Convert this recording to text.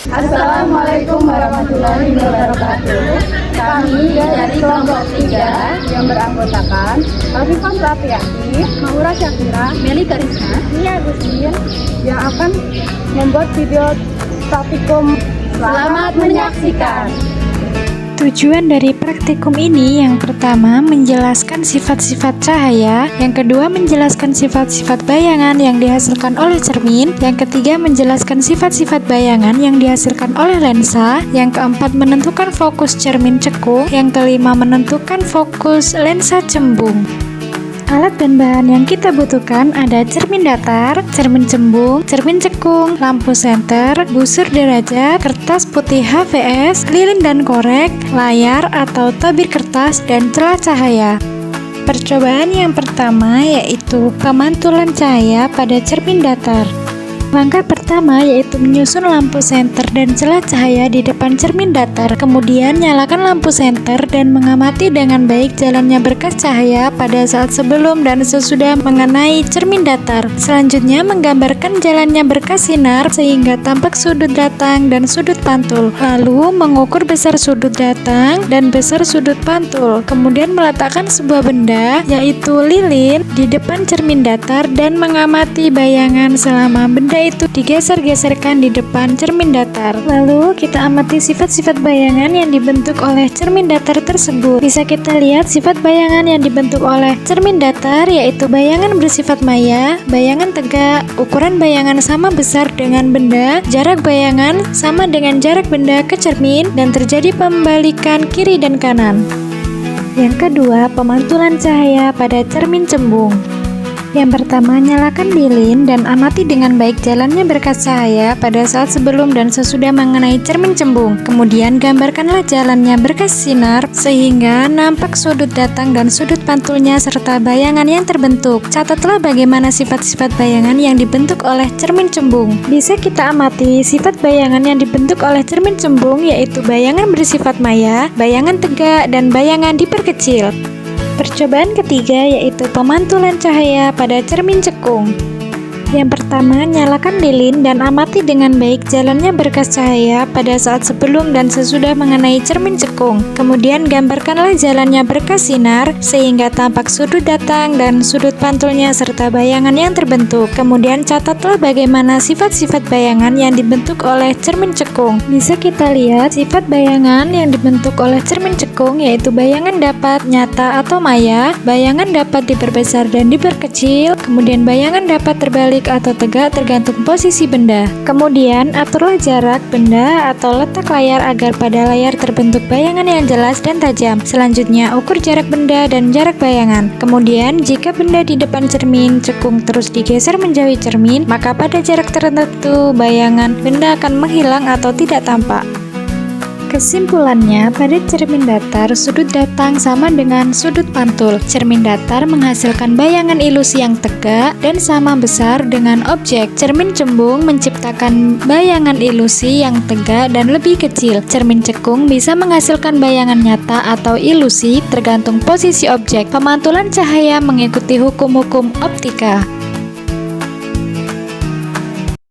Assalamualaikum warahmatullahi wabarakatuh. Kami dari kelompok 3 yang beranggotakan Rafifah Pratiati, Maura Syakira, Meli Karisma, Nia Agustin yang akan membuat video praktikum. Selamat menyaksikan. Tujuan dari praktikum ini yang pertama menjelaskan sifat-sifat cahaya, yang kedua menjelaskan sifat-sifat bayangan yang dihasilkan oleh cermin, yang ketiga menjelaskan sifat-sifat bayangan yang dihasilkan oleh lensa, yang keempat menentukan fokus cermin cekung, yang kelima menentukan fokus lensa cembung. Alat dan bahan yang kita butuhkan ada cermin datar, cermin cembung, cermin cekung, lampu senter, busur derajat, kertas putih HVS, lilin dan korek, layar atau tabir kertas, dan celah cahaya. Percobaan yang pertama yaitu pemantulan cahaya pada cermin datar. Langkah pertama yaitu menyusun lampu senter dan celah cahaya di depan cermin datar. Kemudian nyalakan lampu senter dan mengamati dengan baik jalannya berkas cahaya pada saat sebelum dan sesudah mengenai cermin datar. Selanjutnya menggambarkan jalannya berkas sinar sehingga tampak sudut datang dan sudut pantul. Lalu mengukur besar sudut datang dan besar sudut pantul. Kemudian meletakkan sebuah benda yaitu lilin di depan cermin datar dan mengamati bayangan selama benda itu digeser-geserkan di depan cermin datar. Lalu kita amati sifat-sifat bayangan yang dibentuk oleh cermin datar tersebut. Bisa kita lihat sifat bayangan yang dibentuk oleh cermin datar yaitu bayangan bersifat maya, bayangan tegak, ukuran bayangan sama besar dengan benda, jarak bayangan sama dengan jarak benda ke cermin, dan terjadi pembalikan kiri dan kanan. Yang kedua, pemantulan cahaya pada cermin cembung. Yang pertama, nyalakan lilin dan amati dengan baik jalannya berkas cahaya pada saat sebelum dan sesudah mengenai cermin cembung. Kemudian gambarkanlah jalannya berkas sinar sehingga nampak sudut datang dan sudut pantulnya serta bayangan yang terbentuk. Catatlah bagaimana sifat-sifat bayangan yang dibentuk oleh cermin cembung. Bisa kita amati sifat bayangan yang dibentuk oleh cermin cembung yaitu bayangan bersifat maya, bayangan tegak, dan bayangan diperkecil. Percobaan ketiga yaitu pemantulan cahaya pada cermin cekung. Yang pertama, nyalakan lilin dan amati dengan baik jalannya berkas cahaya pada saat sebelum dan sesudah mengenai cermin cekung. Kemudian gambarkanlah jalannya berkas sinar sehingga tampak sudut datang dan sudut pantulnya serta bayangan yang terbentuk. Kemudian catatlah bagaimana sifat-sifat bayangan yang dibentuk oleh cermin cekung. Bisa kita lihat sifat bayangan yang dibentuk oleh cermin cekung yaitu bayangan dapat nyata atau maya, bayangan dapat diperbesar dan diperkecil, kemudian bayangan dapat terbalik atau tegak tergantung posisi benda. Kemudian aturlah jarak benda atau letak layar agar pada layar terbentuk bayangan yang jelas dan tajam. Selanjutnya ukur jarak benda dan jarak bayangan. Kemudian jika benda di depan cermin cekung terus digeser menjauhi cermin, maka pada jarak tertentu bayangan benda akan menghilang atau tidak tampak. Kesimpulannya, pada cermin datar, sudut datang sama dengan sudut pantul. Cermin datar menghasilkan bayangan ilusi yang tegak dan sama besar dengan objek. Cermin cembung menciptakan bayangan ilusi yang tegak dan lebih kecil. Cermin cekung bisa menghasilkan bayangan nyata atau ilusi tergantung posisi objek. Pemantulan cahaya mengikuti hukum-hukum optika.